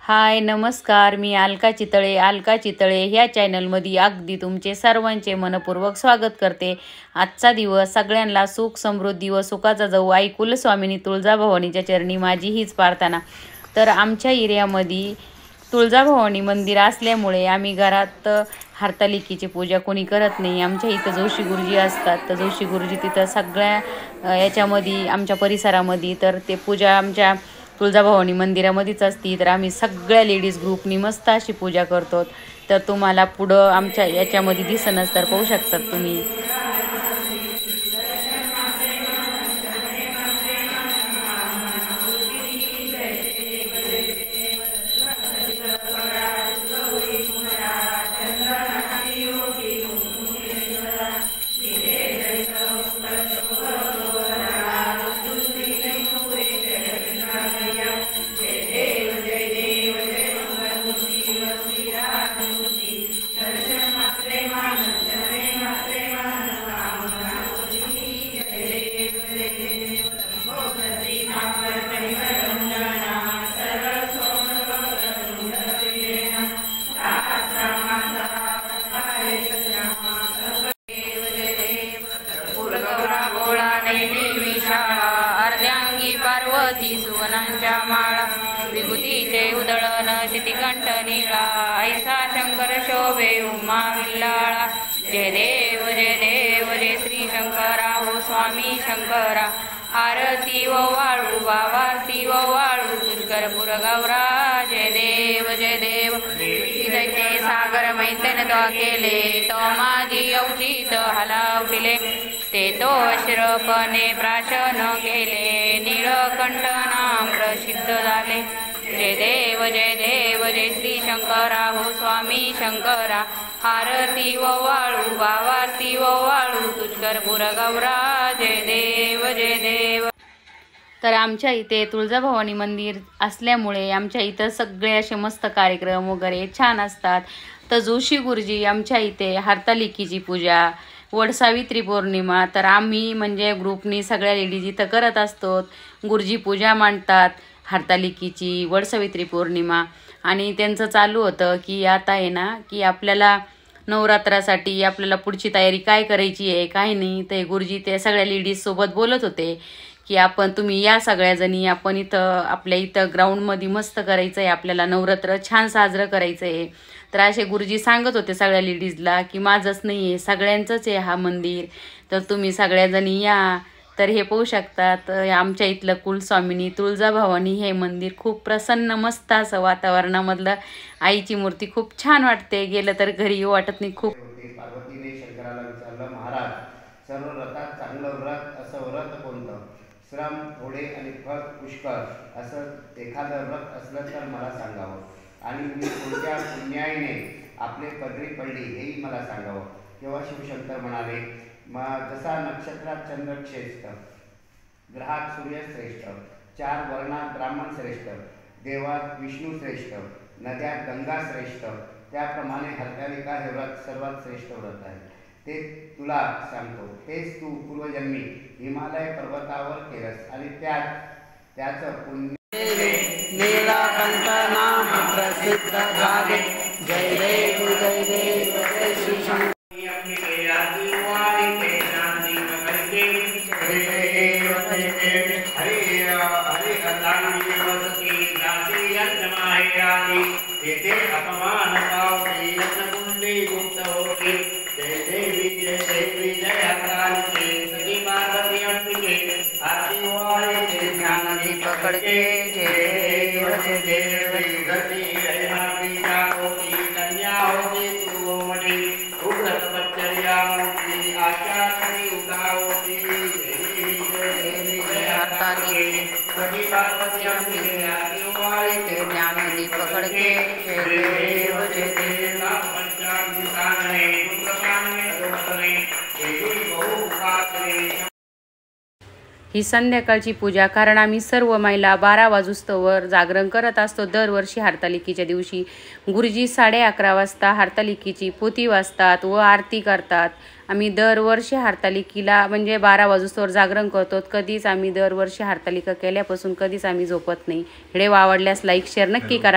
हाय नमस्कार, मी अलका चितळे ह्या चॅनलमध्ये अगदी तुमचे सर्वांचे मनपूर्वक स्वागत करते। आजचा दिवस सगळ्यांना सुख समृद्धी व सुखाचा जाऊ आई कुलस्वामिनी तुळजाभवानीच्या चरणी माझी हीच प्रार्थना। तर आमच्या एरियामध्ये तुळजाभवानी मंदिर असल्यामुळे आम्ही घरात हरतालिकेची पूजा कोणी करत नाही। आमच्या इथं जोशी गुरुजी असतात, तर जोशी गुरुजी तिथं सगळ्या याच्यामध्ये आमच्या परिसरामध्ये तर ते पूजा आमच्या तुळजाभवानी मंदिरामध्येच असती। तर आम्ही सगळ्या लेडीज ग्रुपनी मस्त अशी पूजा करतो। तर तुम्हाला पुढं आमच्या याच्यामध्ये दिसनच तर पाहू शकतात तुम्ही। पार्वती सुवनांच्या माळा विभूतीचे उदळण शितिकंठ नीळा ऐसा शंकर शोभे उमा विल्लाळा। जय देव जय श्री शंकरा हो स्वामी शंकरा। आरती व वाळू वावारती व वाळू तुझकरपूर गौरा। जय देव दैत्य सागर मैतन तो केले तो माझी अवचित हलावटिले ते तो अश्रपणे प्राशन केले नीळकंठ नाम प्रसिद्ध झाले। जय देव जय श्री शंकरा हो स्वामी शंकरा। आरती व वाळू वावारती व वाळू तुझकरपूर गौरा। जय देव। तर आमच्या इथे तुळजाभवानी मंदिर असल्यामुळे आमच्या इथं सगळे असे मस्त कार्यक्रम वगैरे छान असतात। तर जोशी गुरुजी आमच्या इथे हरतालिकेची पूजा वडसावित्री पौर्णिमा तर आम्ही म्हणजे ग्रुपनी सगळ्या लेडीज इथं करत असतो। गुरुजी पूजा मांडतात हरतालिकेची वडसावित्री पौर्णिमा आणि त्यांचं चालू होतं की आता आहे ना की आपल्याला नवरात्रासाठी आपल्याला पुढची तयारी काय करायची आहे काय नाही। ते गुरुजी ते सगळ्या लेडीज सोबत बोलत होते की तुम्ही या सगळ्याजणी आपण इथं आपल्या इथं ग्राउंडमध्ये मस्त करायचं आहे, आपल्याला नवरात्र छान साजरं करायचं आहे। तर असे गुरुजी सांगत होते सगळ्या लेडीजला की माझंच नाही आहे सगळ्यांचंच आहे हा मंदिर, तर तुम्ही सगळ्याजणी या। तर हे पाहू शकतात आमच्या इथलं कुलस्वामिनी तुळजाभवानी हे मंदिर खूप प्रसन्न मस्त असं वातावरणामधलं आईची मूर्ती खूप छान वाटते, गेलं तर घरी येऊ वाटत नाही। खूप पार्वतीने शंकराला विचारलं, महाराज सर्व व्रतात चांगलं व्रत असं व्रत कोणतं? श्रम थोडे आणि फळ पुष्कळ असं एखादं व्रत असलं तर मला सांगावं आणि मी कोणत्या पुण्याईने आपले पदरी पडली हेही मला सांगावं। तेव्हा शिवशंकर म्हणाले, जसा नक्षत्रात चंद्र श्रेष्ठ, ग्रहात सूर्य श्रेष्ठ, 4 वर्णात ब्राह्मण श्रेष्ठ, देवात विष्णू श्रेष्ठ, नद्यात गंगा श्रेष्ठ, त्याप्रमाणे हरतालिका हे व्रत सर्वात श्रेष्ठ व्रत आहे। ते तुला सांगतो। तेच तू पूर्वजन्मी हिमालय पर्वतावर केलंस आणि त्याचं पुण्य नीलकंठ नाम प्रसिद्ध झाले। जय देव जय श्री शंकर। अपमान पावती कुंडी गुप्त होती। जय देवी जय हरतालिके सती पार्वती अंबिके आरती वाले ज्ञान दी पकड़ के। जय देव गति रैमापीठा होती कन्या होती तू मणि उग्र तपश्चर्या होती आचार्य उदा होती। जय हरतालिके सती पार्वती अंबिके आरती वाले ज्ञान दी पकड़ के। ही संध्याकाळची पूजा कारण आम्ही सर्व महिला 12 वाजूस्तवर जागरण करत असतो। दरवर्षी हरतालिकेच्या दिवशी गुरुजी 11:30 वाजता हरतालिकेची पोथी वाचतात व आरती करतात। आम्ही दरवर्षी हरतालिकेला म्हणजे 12 वाजूस्तवर जागरण करतो। कधीच आम्ही दरवर्षी हरतालिका केल्यापासून कधीच आम्ही झोपत नाही। व्हिडिओ आवडल्यास लाईक शेअर नक्की करा।